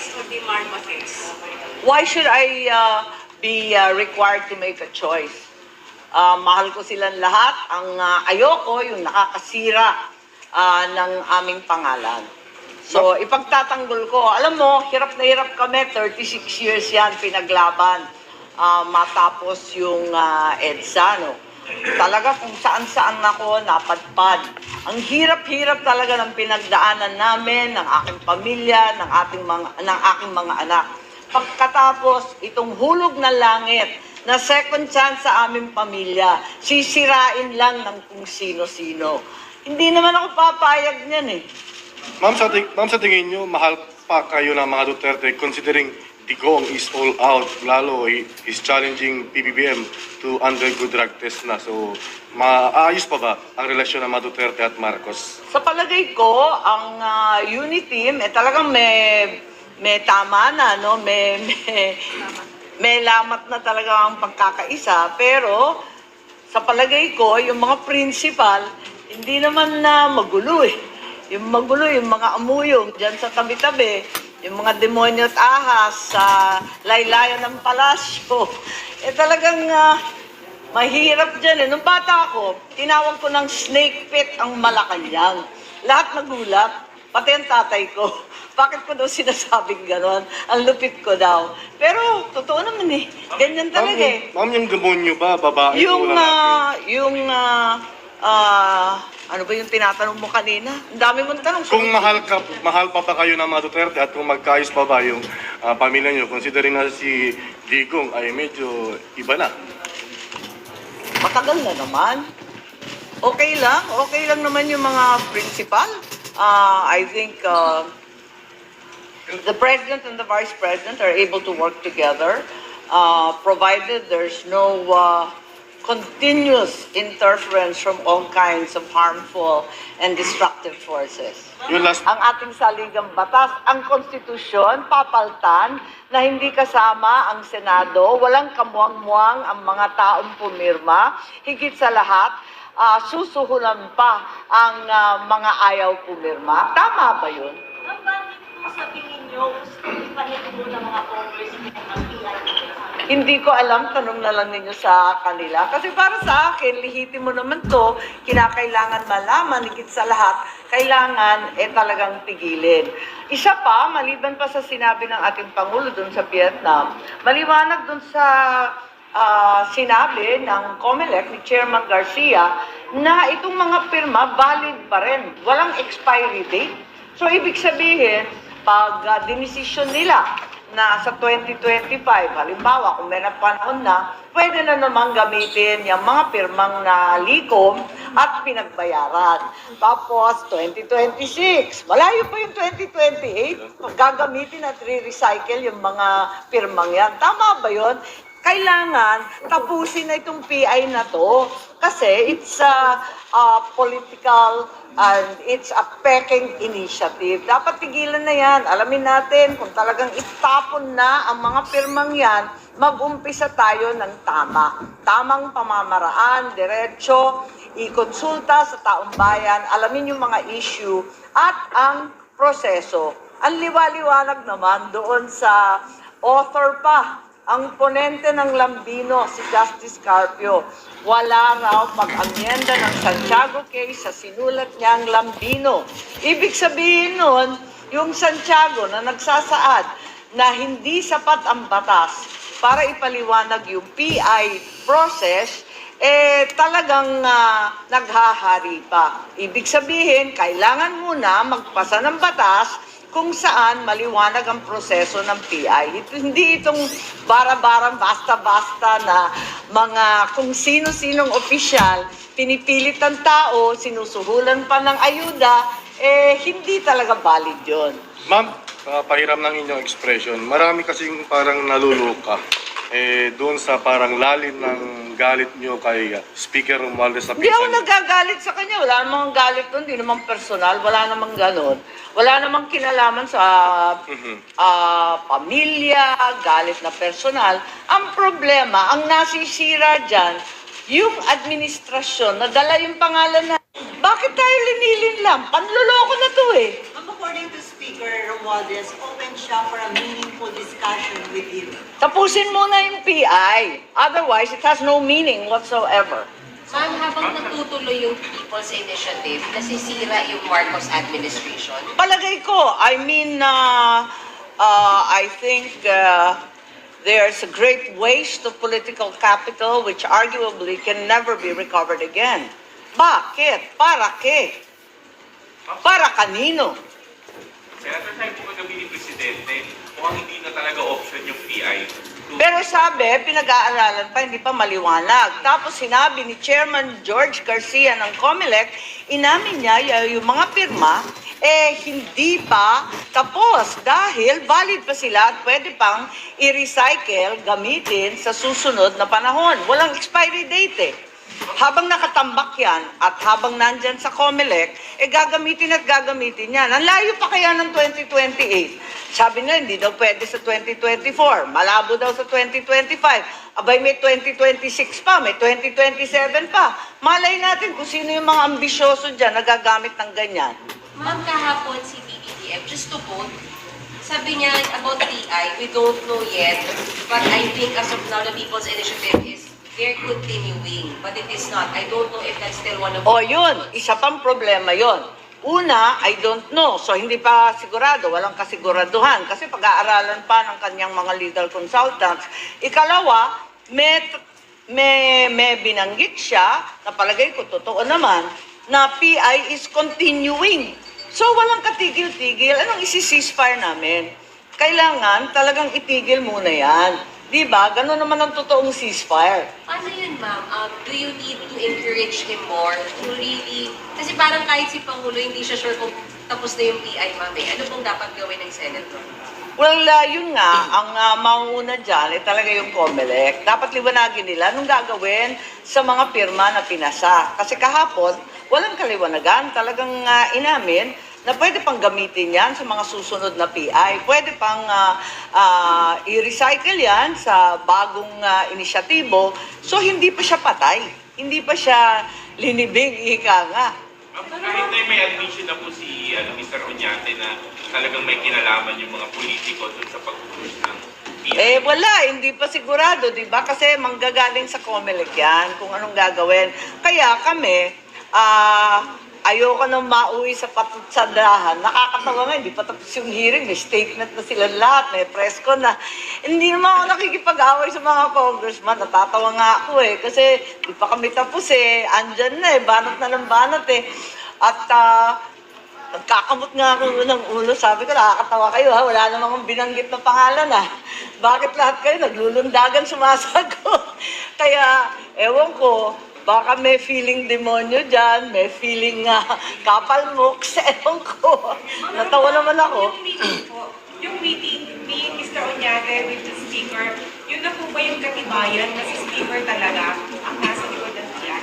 choice of the Marcoses? Why should I be required to make a choice? Mahal ko silang lahat. Ang ayoko, yung nakakasira ng aming pangalan. So, ipagtatanggol ko. Alam mo, hirap na hirap kami. 36 years yan, pinaglaban. Matapos yung EDSA, no? Talaga kung saan-saan ako napadpad. Ang hirap-hirap talaga ng pinagdaanan namin, ng aking pamilya, ng aking mga anak. Pagkatapos, itong hulog na langit, na second chance sa aming pamilya, sisirain lang ng kung sino-sino. Hindi naman ako papayag niyan eh. Ma'am, sa tingin nyo, mahal pa kayo ng mga Duterte considering Digong is all out, lalo he's challenging PBBM to undergo drug test na. So, maayos pa ba ang relasyon ng mga Duterte at Marcos? Sa palagay ko, ang unity team, talagang may tama na, no? May lamat na talaga ang pagkakaisa. Pero, sa palagay ko, yung mga principal, hindi naman na magulo eh. Yung magulo, yung mga amuyong dyan sa tabi-tabi, yung mga demonyo at ahas sa laylayan ng palasyo. Talagang mahirap dyan eh. Nung bata ako, tinawag ko ng snake pit ang Malacanang. Lahat nagulat, pati ang tatay ko. Bakit ko daw sinasabing gano'n? Ang lupit ko daw. Pero, totoo naman eh. Ganyan talaga eh. Ma'am, yung demonyo ba, babae o lalaki? Ano ba yung tinatanong mo kanina? Ang dami mong tanong. Kung mahal pa ba kayo ng mga Duterte at kung magkaayos pa ba yung pamilya nyo, considering na si Digong ay medyo iba na? Matagal na naman. Okay lang naman yung mga principal. I think the president and the vice president are able to work together, provided there's no continuous interference from all kinds of harmful and destructive forces. Yung last, Ang ating saligang batas, ang konstitusyon, papaltan na hindi kasama ang Senado, walang kamuang-muang ang mga taong pumirma, higit sa lahat, susuhulan pa ang mga ayaw pumirma. Tama ba yun? Ang bakit po sabihin nyo, ipahin mo ng mga congressmen ang PIP? Hindi ko alam, tanong na lang ninyo sa kanila. Kasi para sa akin, lihitin mo naman to, kinakailangan malaman, higit sa lahat, kailangan talagang pigilin. Isa pa, maliban pa sa sinabi ng ating Pangulo dun sa Vietnam, maliwanag dun sa sinabi ng COMELEC ni Chairman Garcia na itong mga pirma valid pa rin. Walang expiry date. So, ibig sabihin, pag dinesisyon nila na sa 2025, halimbawa, kung may panahon na, pwede na naman gamitin yung mga pirmang na likom at pinagbayaran. Tapos, 2026, malayo pa yung 2028, gagamitin at re-recycle yung mga pirmang yan. Tama ba yun? Kailangan tapusin na itong PI na to kasi it's a political and it's a peking initiative. Dapat tigilan na yan. Alamin natin kung talagang itapon na ang mga pirmang yan, mag-umpisa tayo ng tama. Tamang pamamaraan, diretso, i-konsulta sa taong bayan, alamin yung mga issue at ang proseso. Ang liwaliwanag naman doon sa author pa, ang ponente ng Lambino, si Justice Carpio, wala raw pag-amyenda ng Santiago case sa sinulat niyang Lambino. Ibig sabihin nun, yung Santiago na nagsasaad na hindi sapat ang batas para ipaliwanag yung PI process, talagang naghahari pa. Ibig sabihin, kailangan muna magpasa ng batas kung saan maliwanag ang proseso ng PI. Hindi itong bara-barang basta-basta na mga kung sino-sinong opisyal, pinipilit ang tao, sinusuhulan pa ng ayuda, hindi talaga valid yun. Ma'am, pahiram ng inyong expression, marami kasing parang naluluka doon sa parang lalim ng galit nyo kay Speaker Romualdez na Hindi ako pinsan. nagagalit sa kanya. Wala namang galit doon. Hindi namang personal. Wala namang ganon. Wala namang kinalaman sa pamilya, galit na personal. Ang problema, ang nasisira dyan, yung administrasyon, nadala yung pangalan na, bakit tayo linilin lang? Panloloko na to eh. According to Speaker Romualdez, open siya for a meaningful discussion with you. Tapusin muna yung PI. Otherwise, it has no meaning whatsoever. Ma'am, habang natutuloy yung People's Initiative, nasisira yung Marcos administration. Palagay ko, I think there's a great waste of political capital which arguably can never be recovered again. Bakit? Para ke? Para kanino? Senator, sabi po kagabi ni Presidente, mukhang hindi na talaga option yung PI. Pero sabi, pinag-aaralan pa, hindi pa maliwanag. Tapos sinabi ni Chairman George Garcia ng COMELEC, inamin niya yung mga pirma, hindi pa tapos dahil valid pa sila at pwede pang i-recycle, gamitin sa susunod na panahon. Walang expiry date eh. Habang nakatambak yan at habang nandyan sa COMELEC, gagamitin at gagamitin yan. Ang layo pa kaya ng 2028. Sabi nila, hindi daw pwede sa 2024. Malabo daw sa 2025. Abay, may 2026 pa, may 2027 pa. Malay natin kung sino yung mga ambisyoso dyan na gagamit ng ganyan. Ma'am, kahapon si BBTF, just to vote, sabi niya about PI, we don't know yet, but I think as of now, the People's Initiative is they're continuing, but it is not. I don't know if that's still one of the... O yun, isa pang problema yon. Una, I don't know. So, hindi pa sigurado. Walang kasiguraduhan. Kasi pag-aaralan pa ng kanyang mga legal consultants. Ikalawa, may binanggit siya, na palagay ko, totoo naman, na PI is continuing. So, walang katigil-tigil. Anong isi-ceasefire namin? Kailangan talagang itigil muna yan. Diba? Ganun naman ang totoong ceasefire. Paano yun, ma'am? Do you need to encourage him more to really... Kasi parang kahit si Pangulo, hindi siya sure kung tapos na yung PI, ma'am. Ano pong dapat gawin ng Senator? Well, yun nga, ang mauuna dyan talaga yung COMELEC. Dapat liwanagin nila anong gagawin sa mga pirma na pinasa. Kasi kahapon, walang kaliwanagan. Talagang inamin na pwede pang gamitin yan sa mga susunod na PI. Pwede pang i-recycle yan sa bagong inisyatibo. So, hindi pa siya patay. Hindi pa siya linibig, ika nga. Kahit na may admission na po si Mr. Oñate na talagang may kinalaman yung mga politiko dun sa pag-push ng PI. Wala, hindi pa sigurado, di ba? Kasi manggagaling sa COMELEC yan kung anong gagawin. Kaya kami, ayoko nang mauwi sa patutsandahan. Nakakatawa nga, hindi pa tapos yung hearing. May statement na sila lahat, may press con na. Hindi naman ako nakikipag-away sa mga congressman. Natatawa nga ako kasi di pa kami tapos Andyan na banat na ng banat At nagkakamot nga ako ng ulo. Sabi ko, nakakatawa kayo wala namang binanggit na pangalan Bakit lahat kayo naglulundagan sumasagot? Kaya, ewan ko, baka may feeling demonyo dyan, may feeling kapal mooks, ewan ko. Natawa naman ako. Yung meeting ni Mr. Oñate with the Speaker, yun na po ba yung katibayan na si Speaker talaga ang nasa likod ng PI?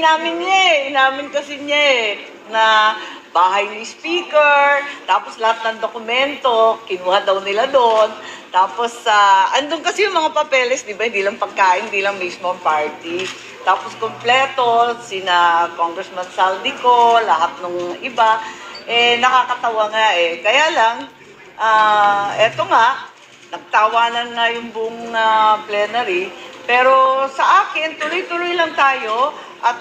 Inamin niya inamin kasi niya na bahay ni Speaker, tapos lahat ng dokumento, kinuha daw nila doon. Tapos, andun kasi yung mga papeles, di ba? Hindi lang pagkain, hindi lang mismo ang party. Tapos, kompleto, sina Congressman Saldico, lahat ng iba. Nakakatawa nga Kaya lang, eto nga, nagtawanan nga yung buong plenary. Pero sa akin, tuloy-tuloy lang tayo. At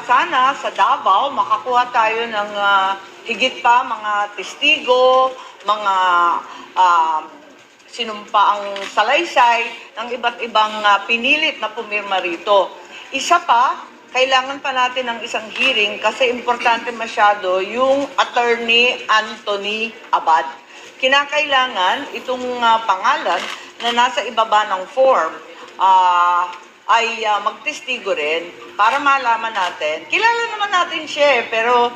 sana sa Davao, makakuha tayo ng higit pa mga testigo, mga sinumpa ang salaysay ng iba't ibang pinilit na pumirma rito. Isa pa, kailangan pa natin ng isang hearing kasi importante masyado yung Attorney Anthony Abad. Kinakailangan itong pangalan na nasa ibaba ng form ay magtestigo rin para malaman natin. Kilala naman natin siya pero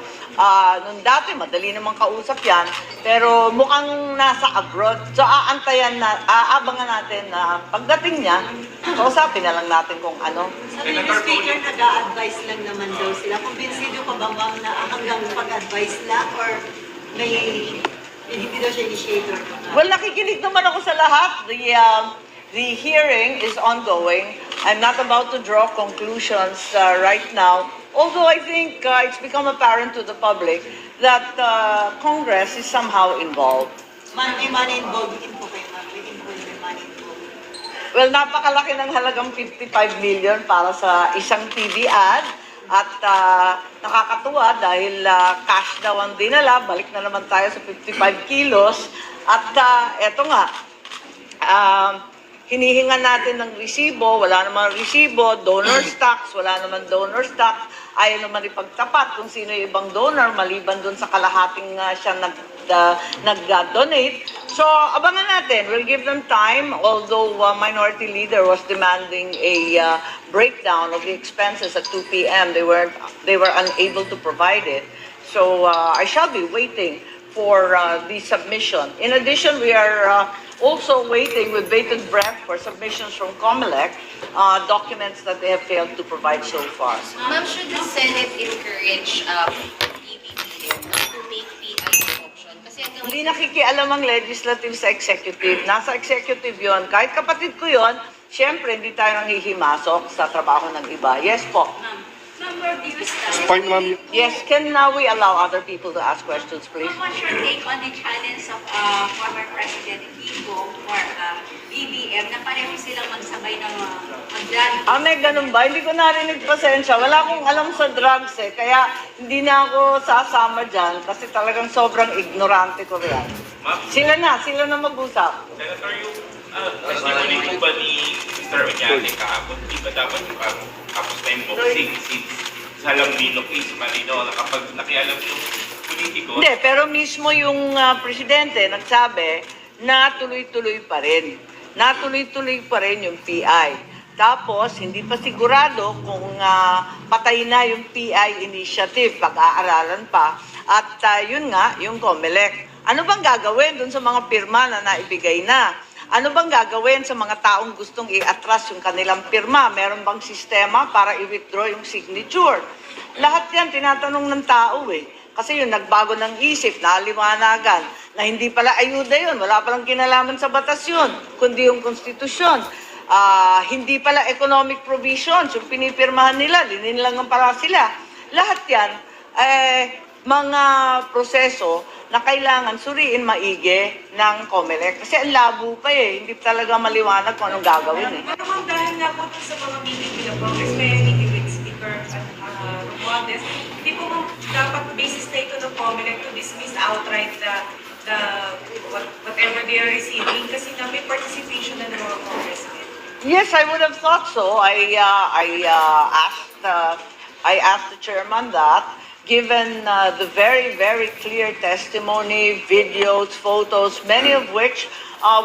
nung dati madali namang kausap yan pero mukhang nasa abroad. So aabangan natin na pagdating niya, kausapin na lang natin kung ano. Sabi ni Speaker, nag-a-advise lang naman daw sila. Kumbinsido ka ba ma'am na hanggang pag-advise lang or may hindi daw siya initiator? Well, nakikinig naman ako sa lahat. The hearing is ongoing. I'm not about to draw conclusions right now, although I think it's become apparent to the public that Congress is somehow involved. Money involved in po kayo, ma'am. May involved yung money involved. Well, napakalaki ng halagang 55 million para sa isang TV ad. At nakakatuwa dahil cash daw ang dinala. Balik na naman tayo sa 55 kilos. At eto nga, hinihinga natin ng resibo, wala naman resibo, donor stocks, wala naman donor stock, ayaw naman ipagtapat kung sino yung ibang donor, maliban dun sa kalahating siya nag-donate. So, abangan natin. We'll give them time, although Minority Leader was demanding a breakdown of the expenses at 2 p.m. They were unable to provide it. So, I shall be waiting for the submission. In addition, we are also waiting with bated breath for submissions from COMELEC, documents that they have failed to provide so far. Ma'am, should the Senate encourage PBBM to make PI an option? Kasi hanggang Hindi nakikialam ang legislative sa executive. Nasa executive yon. Kahit kapatid ko yon, syempre hindi tayo nanghihimasok sa trabaho ng iba. Yes po. Ma'am, your views Point, ma'am. Yes, can we allow other people to ask questions, please? What's your take on the challenge of former President Igo for BBM na pareho silang magsabay ng mag-drug? May ganun ba? Hindi ko narinig, pasensya. Wala akong alam sa drugs eh. Kaya hindi na ako sasama dyan kasi talagang sobrang ignorante ko rin. Ma'am, Sila na mag-usap. Senator, yung testimony po ba ni Mr. Oñate kahapon, di ba dapat yung tapos na yung boxing since sa Lambino case, Marino, na kapag nakialam yung politiko, Hindi, pero mismo yung presidente nagsabi na tuloy-tuloy pa rin. Natuloy-tuloy pa rin yung PI. Tapos, hindi pa sigurado kung patay na yung PI initiative, pag-aaralan pa. At yun nga, yung COMELEC. Ano bang gagawin dun sa mga pirma na naibigay na? Ano bang gagawin sa mga taong gustong i-atras yung kanilang pirma? Meron bang sistema para i-withdraw yung signature? Lahat yan tinatanong ng tao eh. Kasi yung nagbago ng isip, naliwanagan, na hindi pala ayuda yun, wala palang kinalaman sa batas yun, kundi yung konstitusyon. Hindi pala economic provisions, yung pinipirmahan nila, lininlangan pala sila. Lahat yan, mga proseso na kailangan suriin maigi ng COMELEC. Kasi ang labo pa eh, hindi talaga maliwanag kung anong gagawin eh. Pero kung dahil nga po sa mga meeting nila Congress, may meeting with Speaker at Romualdez, hindi po dapat basis na ito ng COMELEC to dismiss outright whatever they are receiving kasi na may participation na ng mga congressmen. Yes, I would have thought so. I asked the chairman that, given the very, very clear testimony, videos, photos, many of which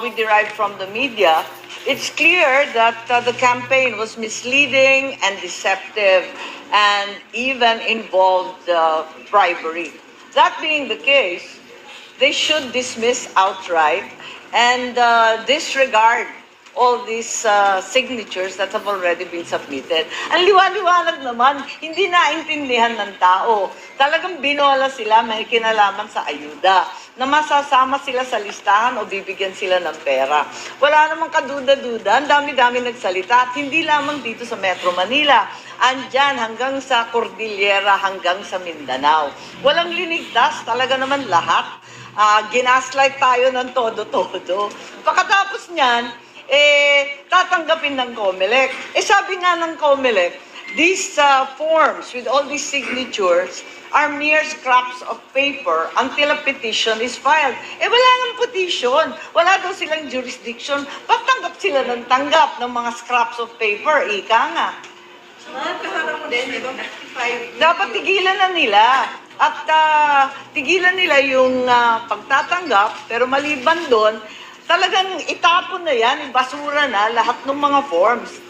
we derived from the media, it's clear that the campaign was misleading and deceptive and even involved bribery. That being the case, they should dismiss outright and disregard all these signatures that have already been submitted. Ang liwanag naman, hindi naintindihan ng tao. Talagang binola sila, may kinalaman sa ayuda, na masasama sila sa listahan o bibigyan sila ng pera. Wala namang kaduda-duda, ang dami-dami nagsalita, at hindi lamang dito sa Metro Manila. Andyan hanggang sa Cordillera, hanggang sa Mindanao. Walang linigtas, talaga naman lahat. Ginaslight tayo ng todo-todo. Pagkatapos niyan, tatanggapin ng COMELEC. Sabi nga ng COMELEC, these forms with all these signatures are mere scraps of paper until a petition is filed. Wala nang petition. Wala daw silang jurisdiction. Patanggap sila ng tanggap ng mga scraps of paper. Ika nga. Kaharap din, di ba? 55 Dapat tigilan na nila. At tigilan nila yung pagtatanggap, pero maliban doon, talagang itapon na yan, basura na lahat ng mga forms.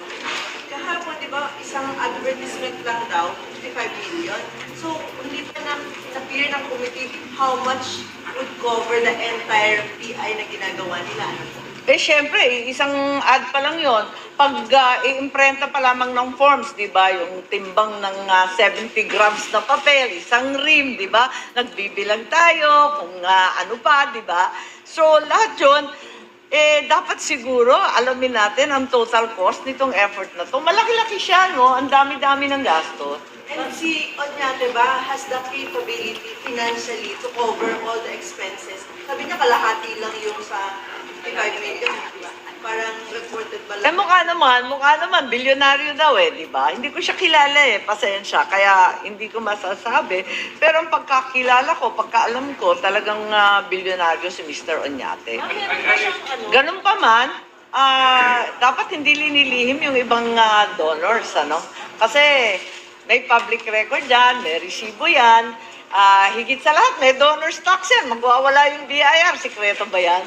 Kahapon, di ba, isang advertisement lang daw, 55 million. So, hindi pa na-appear ng committee how much would cover the entire PI na ginagawa nila. Syempre, isang ad pa lang yon. Pag i-imprenta pa lamang ng forms, di ba, yung timbang ng 70 grams na papel, isang rim, di ba, nagbibilang tayo, kung ano pa, di ba. So, lahat yun, dapat siguro, alamin natin ang total cost nitong effort na to. Malaki-laki siya, no? Ang dami-dami ng gastos. And si Oñate ba has the capability financially to cover all the expenses? Sabi niya kalahati lang yung sa 55 million, di ba? Parang reported ba Eh lang? mukha naman, bilyonaryo daw eh, di ba? Hindi ko siya kilala eh, pasensya, kaya hindi ko masasabi. Pero ang pagkakilala ko, pagkaalam ko, talagang bilyonaryo si Mr. Oñate. Ma'am, meron ba siyang ano? Ganun pa man, dapat hindi linilihim yung ibang donors, ano? Kasi may public record yan, may resibo yan, higit sa lahat, may donors tax yan, magwawala yung BIR, sikreto ba yan?